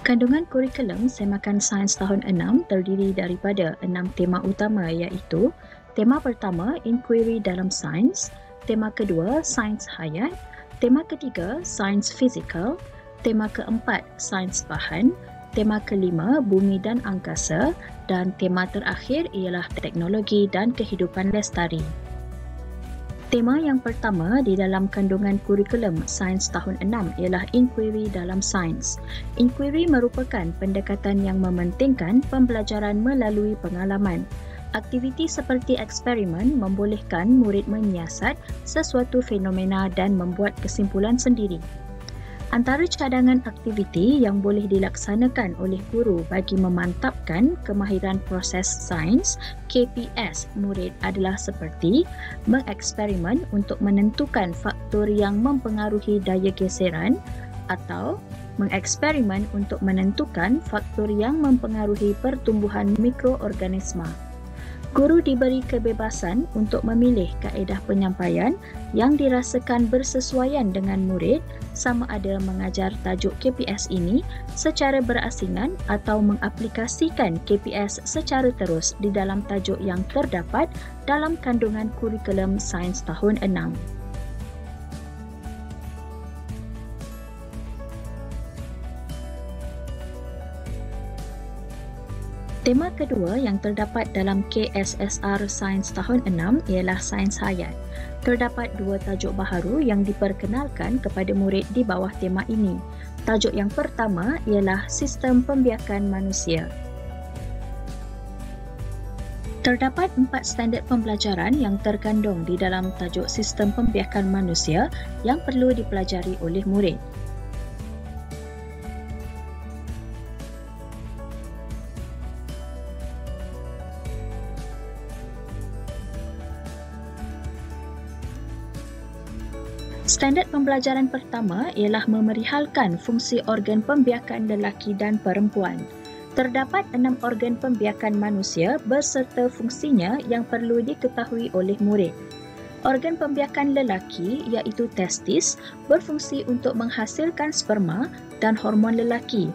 Kandungan kurikulum Semakan Sains tahun 6 terdiri daripada 6 tema utama iaitu tema pertama, inquiry dalam sains, tema kedua, sains hayat, tema ketiga, sains fizikal, tema keempat, sains bahan, tema kelima, bumi dan angkasa dan tema terakhir ialah teknologi dan kehidupan lestari. Tema yang pertama di dalam kandungan kurikulum Sains tahun 6 ialah inquiry dalam sains. Inquiry merupakan pendekatan yang mementingkan pembelajaran melalui pengalaman. Aktiviti seperti eksperimen membolehkan murid menyiasat sesuatu fenomena dan membuat kesimpulan sendiri. Antara cadangan aktiviti yang boleh dilaksanakan oleh guru bagi memantapkan kemahiran proses sains KPS murid adalah seperti mengeksperimen untuk menentukan faktor yang mempengaruhi daya geseran atau mengeksperimen untuk menentukan faktor yang mempengaruhi pertumbuhan mikroorganisma. Guru diberi kebebasan untuk memilih kaedah penyampaian yang dirasakan bersesuaian dengan murid sama ada mengajar tajuk KPS ini secara berasingan atau mengaplikasikan KPS secara terus di dalam tajuk yang terdapat dalam kandungan kurikulum Sains tahun 6. Tema kedua yang terdapat dalam KSSR Sains tahun 6 ialah sains hayat. Terdapat dua tajuk baharu yang diperkenalkan kepada murid di bawah tema ini. Tajuk yang pertama ialah sistem pembiakan manusia. Terdapat 4 standard pembelajaran yang terkandung di dalam tajuk sistem pembiakan manusia yang perlu dipelajari oleh murid. Standard pembelajaran pertama ialah memerihalkan fungsi organ pembiakan lelaki dan perempuan. Terdapat 6 organ pembiakan manusia berserta fungsinya yang perlu diketahui oleh murid. Organ pembiakan lelaki iaitu testis berfungsi untuk menghasilkan sperma dan hormon lelaki,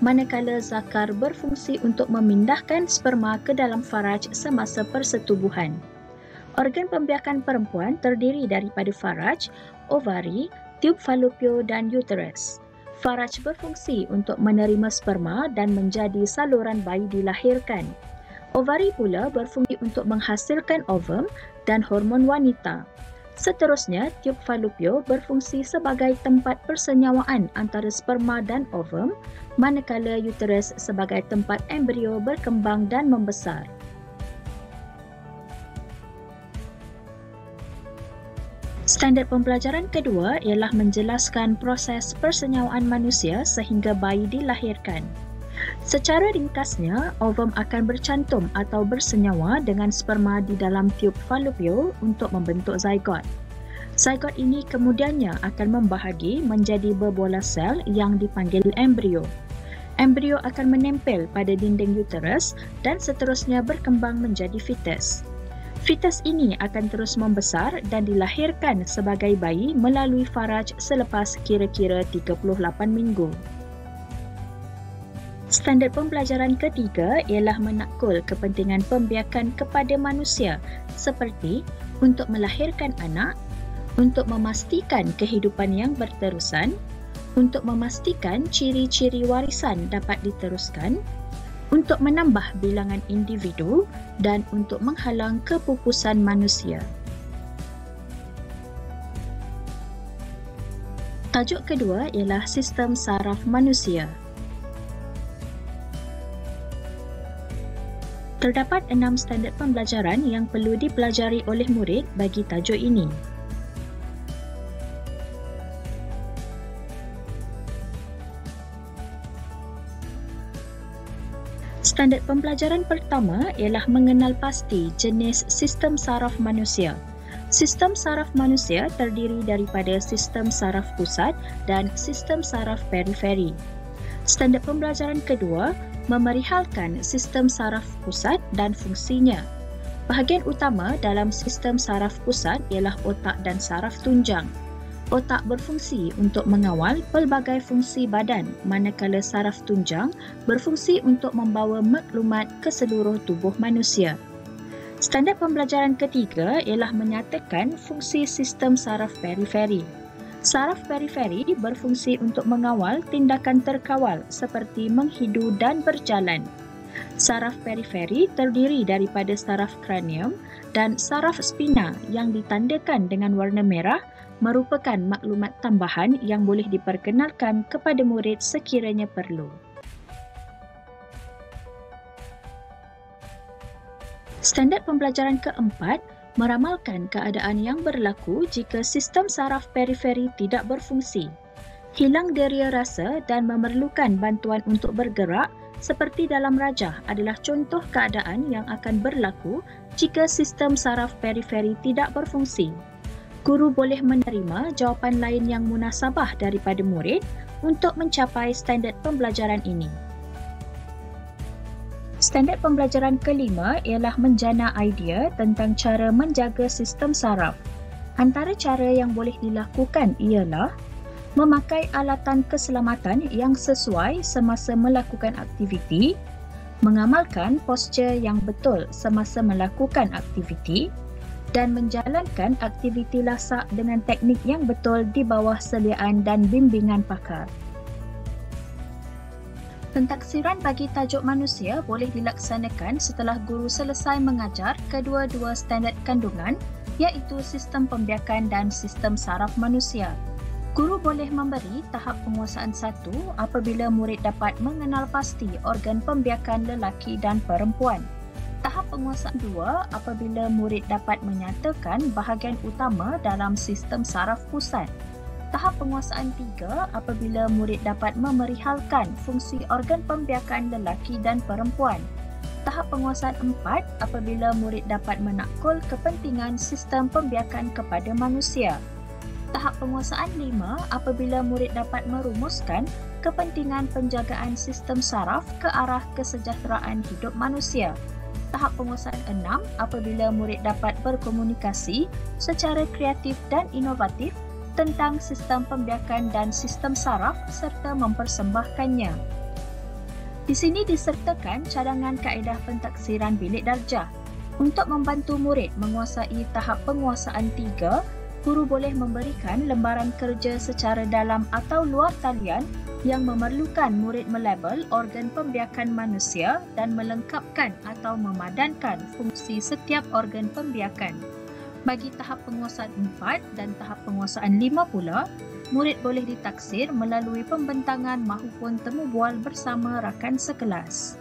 manakala zakar berfungsi untuk memindahkan sperma ke dalam faraj semasa persetubuhan. Organ pembiakan perempuan terdiri daripada faraj, ovari, tiub falopio dan uterus. Faraj berfungsi untuk menerima sperma dan menjadi saluran bayi dilahirkan. Ovari pula berfungsi untuk menghasilkan ovum dan hormon wanita. Seterusnya, tiub falopio berfungsi sebagai tempat persenyawaan antara sperma dan ovum, manakala uterus sebagai tempat embrio berkembang dan membesar. Standard pembelajaran kedua ialah menjelaskan proses persenyawaan manusia sehingga bayi dilahirkan. Secara ringkasnya, ovum akan bercantum atau bersenyawa dengan sperma di dalam tiub falopio untuk membentuk zygot. Zygot ini kemudiannya akan membahagi menjadi berbola sel yang dipanggil embrio. Embrio akan menempel pada dinding uterus dan seterusnya berkembang menjadi fetus. Fetus ini akan terus membesar dan dilahirkan sebagai bayi melalui faraj selepas kira-kira 38 minggu. Standard pembelajaran ketiga ialah menakul kepentingan pembiakan kepada manusia seperti untuk melahirkan anak, untuk memastikan kehidupan yang berterusan, untuk memastikan ciri-ciri warisan dapat diteruskan, untuk menambah bilangan individu dan untuk menghalang kepupusan manusia. Tajuk kedua ialah sistem saraf manusia. Terdapat 6 standard pembelajaran yang perlu dipelajari oleh murid bagi tajuk ini. Standard pembelajaran pertama ialah mengenal pasti jenis sistem saraf manusia. Sistem saraf manusia terdiri daripada sistem saraf pusat dan sistem saraf periferi. Standard pembelajaran kedua memerihalkan sistem saraf pusat dan fungsinya. Bahagian utama dalam sistem saraf pusat ialah otak dan saraf tunjang. Otak berfungsi untuk mengawal pelbagai fungsi badan, manakala saraf tunjang berfungsi untuk membawa maklumat ke seluruh tubuh manusia. Standard pembelajaran ketiga ialah menyatakan fungsi sistem saraf periferi. Saraf periferi berfungsi untuk mengawal tindakan terkawal seperti menghidu dan berjalan. Saraf periferi terdiri daripada saraf kranium dan saraf spina yang ditandakan dengan warna merah merupakan maklumat tambahan yang boleh diperkenalkan kepada murid sekiranya perlu. Standard pembelajaran keempat meramalkan keadaan yang berlaku jika sistem saraf periferi tidak berfungsi. Hilang deria rasa dan memerlukan bantuan untuk bergerak seperti dalam rajah adalah contoh keadaan yang akan berlaku jika sistem saraf periferi tidak berfungsi. Guru boleh menerima jawapan lain yang munasabah daripada murid untuk mencapai standard pembelajaran ini. Standard pembelajaran kelima ialah menjana idea tentang cara menjaga sistem saraf. Antara cara yang boleh dilakukan ialah memakai alatan keselamatan yang sesuai semasa melakukan aktiviti, mengamalkan postur yang betul semasa melakukan aktiviti, dan menjalankan aktiviti lasak dengan teknik yang betul di bawah seliaan dan bimbingan pakar. Pentaksiran bagi tajuk manusia boleh dilaksanakan setelah guru selesai mengajar kedua-dua standard kandungan iaitu sistem pembiakan dan sistem saraf manusia. Guru boleh memberi tahap penguasaan 1 apabila murid dapat mengenal pasti organ pembiakan lelaki dan perempuan. Tahap penguasaan 2 apabila murid dapat menyatakan bahagian utama dalam sistem saraf pusat. Tahap penguasaan 3 apabila murid dapat memerihalkan fungsi organ pembiakan lelaki dan perempuan. Tahap penguasaan 4 apabila murid dapat menakul kepentingan sistem pembiakan kepada manusia. Tahap penguasaan 5 apabila murid dapat merumuskan kepentingan penjagaan sistem saraf ke arah kesejahteraan hidup manusia. Tahap penguasaan 6 apabila murid dapat berkomunikasi secara kreatif dan inovatif tentang sistem pembiakan dan sistem saraf serta mempersembahkannya. Di sini disertakan cadangan kaedah pentaksiran bilik darjah. Untuk membantu murid menguasai tahap penguasaan 3, guru boleh memberikan lembaran kerja secara dalam atau luar talian yang memerlukan murid melabel organ pembiakan manusia dan melengkapkan atau memadankan fungsi setiap organ pembiakan. Bagi tahap penguasaan 4 dan tahap penguasaan 5 pula, murid boleh ditaksir melalui pembentangan mahupun temu bual bersama rakan sekelas.